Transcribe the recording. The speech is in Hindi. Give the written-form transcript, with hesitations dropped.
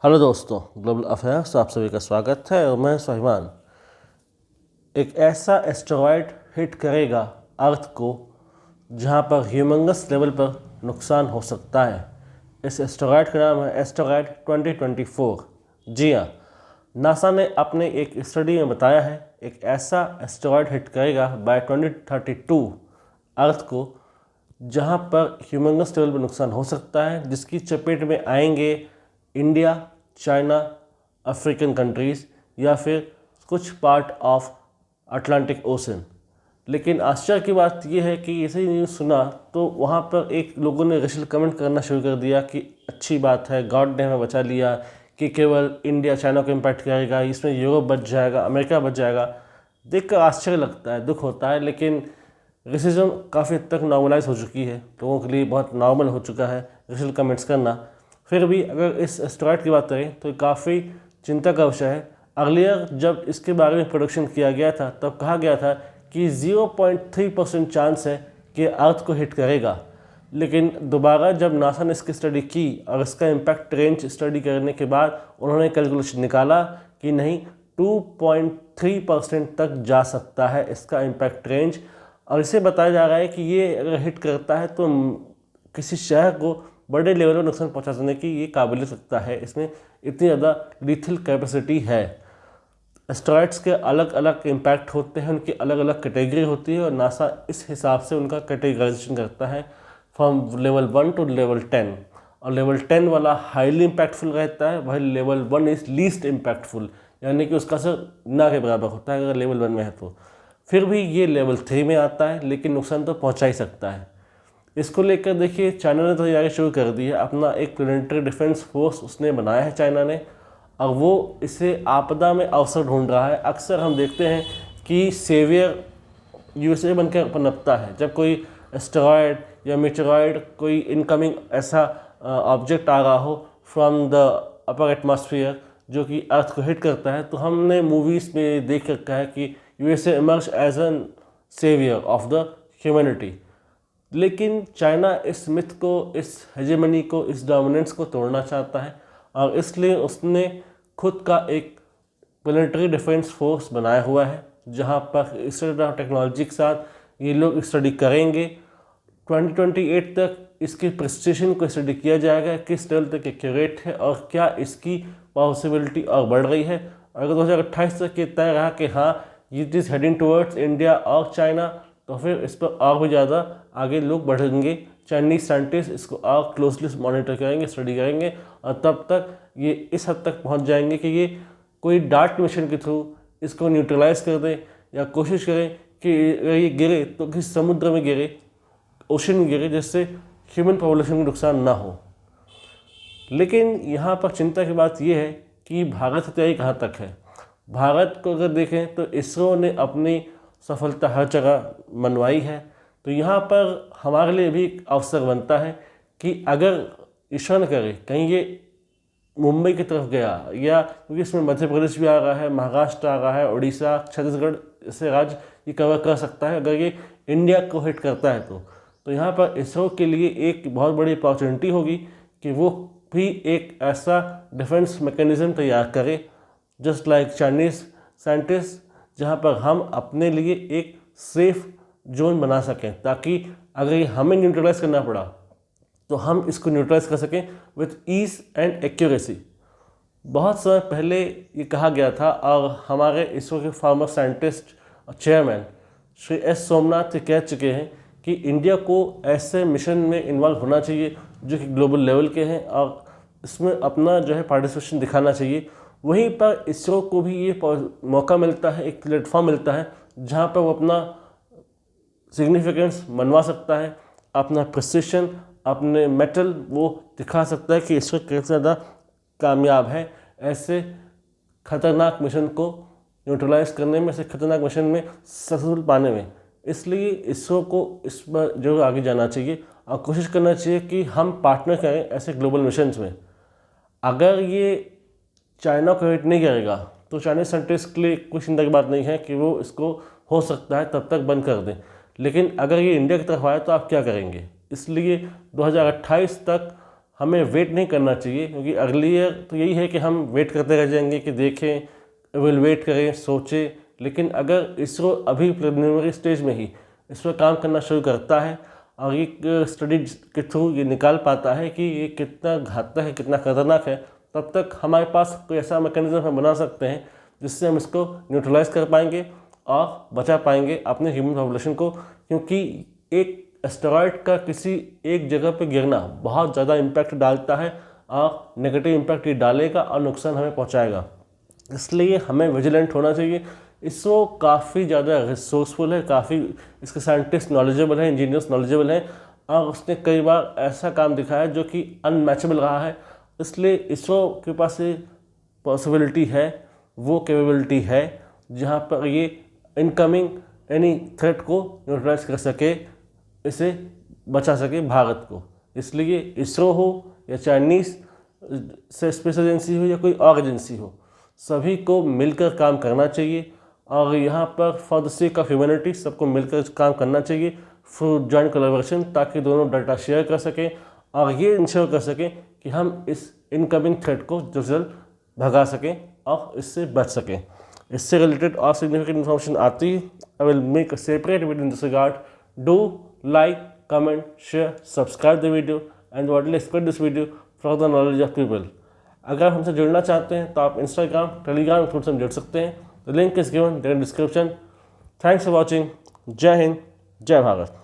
हेलो दोस्तों, ग्लोबल अफेयर्स आप सभी का स्वागत है और मैं स्वाभिमान। एक ऐसा एस्टेरॉयड हिट करेगा अर्थ को जहां पर ह्यूमंगस लेवल पर नुकसान हो सकता है। इस एस्टेरॉयड का नाम है एस्टेरॉयड 2024। जी हाँ, नासा ने अपने एक स्टडी में बताया है एक ऐसा एस्टेरॉयड हिट करेगा बाय 2032 अर्थ को जहां पर ह्यूमंगस लेवल पर नुकसान हो सकता है, जिसकी चपेट में आएंगे इंडिया, चाइना, अफ्रीकन कंट्रीज़ या फिर कुछ पार्ट ऑफ अटलांटिक ओशन। लेकिन आश्चर्य की बात यह है कि इसे न्यूज़ सुना तो वहाँ पर एक लोगों ने रशियल कमेंट करना शुरू कर दिया कि अच्छी बात है, गॉड ने हमें बचा लिया, कि केवल इंडिया चाइना को इम्पैक्ट करेगा, इसमें यूरोप बच जाएगा, अमेरिका बच जाएगा। देखकर आश्चर्य लगता है, दुख होता है। लेकिन रेसिज्म काफ़ी हद तक नॉर्मलाइज हो चुकी है, लोगों के लिए बहुत नॉर्मल हो चुका है रेशियल कमेंट्स करना। फिर भी अगर इस एस्टेरॉयड की बात करें तो काफ़ी चिंता का विषय है। अर्लियर जब इसके बारे में प्रोडक्शन किया गया था तब कहा गया था कि 0.3% चांस है कि अर्थ को हिट करेगा। लेकिन दोबारा जब नासा ने इसकी स्टडी की और इसका इम्पैक्ट रेंज स्टडी करने के बाद उन्होंने कैलकुलेशन निकाला कि नहीं, 2.3% तक जा सकता है इसका इम्पैक्ट रेंज। और इसे बताया जा रहा है कि ये अगर हिट करता है तो किसी शहर को बड़े लेवल पर नुकसान पहुंचा देने की ये काबिलियत रखता है। इसमें इतनी ज़्यादा लीथल कैपेसिटी है। एस्टेरॉयड्स के अलग अलग इम्पैक्ट होते हैं, उनकी अलग अलग कैटेगरी होती है और नासा इस हिसाब से उनका कैटेगराइजेशन करता है फ्रॉम लेवल 1 टू लेवल 10। और लेवल 10 वाला हाईली इम्पैक्टफुल रहता है, वही लेवल 1 इज़ लीस्ट इम्पैक्टफुल, यानी कि उसका असर ना के बराबर होता है अगर लेवल 1 में है तो। फिर भी ये लेवल 3 में आता है, लेकिन नुकसान तो पहुँचा ही सकता है। इसको लेकर देखिए चाइना ने तैयारी शुरू कर दी है। अपना एक प्लेनेटरी डिफेंस फोर्स उसने बनाया है चाइना ने, और वो इसे आपदा में अवसर ढूंढ रहा है। अक्सर हम देखते हैं कि सेवियर यूएसए बनकर पनपता है। जब कोई एस्टेरॉयड या मीटेरॉयड, कोई इनकमिंग ऐसा ऑब्जेक्ट आ रहा हो फ्रॉम द अपर एटमॉस्फेयर जो कि अर्थ को हिट करता है, तो हमने मूवीज़ में देख रखा है कि USA emerge as an saviour of the humanity. लेकिन चाइना इस मिथ को, इस हेजेमनी को, इस डोमिनेंस को तोड़ना चाहता है और इसलिए उसने खुद का एक प्लेनेटरी डिफेंस फोर्स बनाया हुआ है, जहां पर इस टेक्नोलॉजी के साथ ये लोग स्टडी करेंगे। 2028 तक इसकी प्रेस्टेशन को स्टडी किया जाएगा, किस लेवल तक एक्यूरेट है और क्या इसकी पॉसिबिलिटी और बढ़ रही है। अगर 2028 तक ये तय रहा कि हाँ it is heading towards India और चाइना, तो फिर इस पर और भी ज़्यादा आगे लोग बढ़ेंगे। चाइनीज साइंटिस्ट इसको और क्लोजली मॉनिटर करेंगे, स्टडी करेंगे और तब तक ये इस हद तक पहुंच जाएंगे कि ये कोई डार्क मिशन के थ्रू इसको न्यूट्रलाइज कर दे या कोशिश करें कि ये गिरे तो किसी समुद्र में गिरे, ओशन में गिरे, जिससे ह्यूमन पॉपुलेशन को नुकसान ना हो। लेकिन यहाँ पर चिंता की बात यह है कि भारत की तैयारी कहाँ तक है। भारत को अगर देखें तो इसरो ने अपनी सफलता हर जगह मनवाई है, तो यहाँ पर हमारे लिए भी एक अवसर बनता है कि अगर ईश्वर न करे कहीं ये मुंबई की तरफ गया, या क्योंकि इसमें मध्य प्रदेश भी आ रहा है, महाराष्ट्र आ रहा है, उड़ीसा, छत्तीसगढ़ से राज्य ये कवर कर सकता है अगर ये इंडिया को हिट करता है तो यहाँ पर इसरो के लिए एक बहुत बड़ी अपॉर्चुनिटी होगी कि वो भी एक ऐसा डिफेंस मैकेनिज्म तैयार करे जस्ट लाइक चाइनीज़ साइंटिस्ट, जहाँ पर हम अपने लिए एक सेफ जोन बना सकें, ताकि अगर ये हमें न्यूट्रलाइज करना पड़ा तो हम इसको न्यूट्रलाइज कर सकें विथ ईज एंड एक्यूरेसी। बहुत समय पहले ये कहा गया था और हमारे इसरो के फॉर्मर साइंटिस्ट और चेयरमैन श्री एस सोमनाथ कह चुके हैं कि इंडिया को ऐसे मिशन में इन्वॉल्व होना चाहिए जो कि ग्लोबल लेवल के हैं और इसमें अपना जो है पार्टिसिपेशन दिखाना चाहिए। वहीं पर इसरो को भी ये मौका मिलता है, एक प्लेटफॉर्म मिलता है जहाँ पर वो अपना सिग्निफिकेंस मनवा सकता है, अपना प्रिसिशन, अपने मेटल वो दिखा सकता है कि इसरो कैसे ज़्यादा कामयाब है ऐसे खतरनाक मिशन को न्यूट्रलाइज करने में, ऐसे खतरनाक मिशन में सक्सेसफुल पाने में। इसलिए इसरो को इस पर जो आगे जाना चाहिए और कोशिश करना चाहिए कि हम पार्टनर करें ऐसे ग्लोबल मिशंस में। अगर ये चाइना को हिट नहीं करेगा तो चाइनीज साइंटिस्ट के लिए कोई चिंता की बात नहीं है कि वो इसको हो सकता है तब तक बंद कर दें। लेकिन अगर ये इंडिया की तरफ आए तो आप क्या करेंगे। इसलिए 2028 तक हमें वेट नहीं करना चाहिए, क्योंकि अर्लियर तो यही है कि हम वेट करते रह जाएंगे कि देखें, एवेलुएट करें, सोचें। लेकिन अगर इसरो अभी प्रिलिमिनरी स्टेज में ही इस पर काम करना शुरू करता है और एक स्टडी के थ्रू ये निकाल पाता है कि ये कितना घातक है, कितना खतरनाक है, तब तक हमारे पास कोई ऐसा मैकेनिज्म हम बना सकते हैं जिससे हम इसको न्यूट्रलाइज कर पाएंगे और बचा पाएंगे अपने ह्यूमन पॉपुलेशन को। क्योंकि एक एस्टेरॉयड का किसी एक जगह पे गिरना बहुत ज़्यादा इम्पैक्ट डालता है और नेगेटिव इम्पैक्ट ये डालेगा और नुकसान हमें पहुंचाएगा। इसलिए हमें विजिलेंट होना चाहिए। इसरो काफ़ी ज़्यादा रिसोर्सफुल है, काफ़ी इसके साइंटिस्ट नॉलेजेबल हैं, इंजीनियर्स नॉलेजेबल हैं, और उसने कई बार ऐसा काम दिखाया जो कि अनमैचेबल रहा है। इसलिए इसरो के पास ये पॉसिबिलिटी है, वो कैपेबिलिटी है जहाँ पर ये इनकमिंग एनी थ्रेट को न्यूट्रलाइज कर सके, इसे बचा सके भारत को। इसलिए इसरो हो या चाइनीज़ से स्पेस एजेंसी हो या कोई और एजेंसी हो, सभी को मिलकर काम करना चाहिए। और यहाँ पर for the sake of humanity सबको मिलकर काम करना चाहिए फॉर जॉइंट कोलैबोरेशन, ताकि दोनों डाटा शेयर कर सकें और ये इंश्योर कर सकें कि हम इस इनकमिंग थ्रेट को जल्द से जल्द भगा सकें और इससे बच सकें। इससे रिलेटेड और सिग्निफिकेंट इन्फॉर्मेशन आती है, I will make a separate video in this regard. Do like, comment, share, subscribe the video and widely spread this video for the knowledge of people। अगर हमसे जुड़ना चाहते हैं तो आप इंस्टाग्राम, टेलीग्राम थ्रू से जुड़ सकते हैं। The link is given in the description. Thanks for watching. जय हिंद, जय भारत।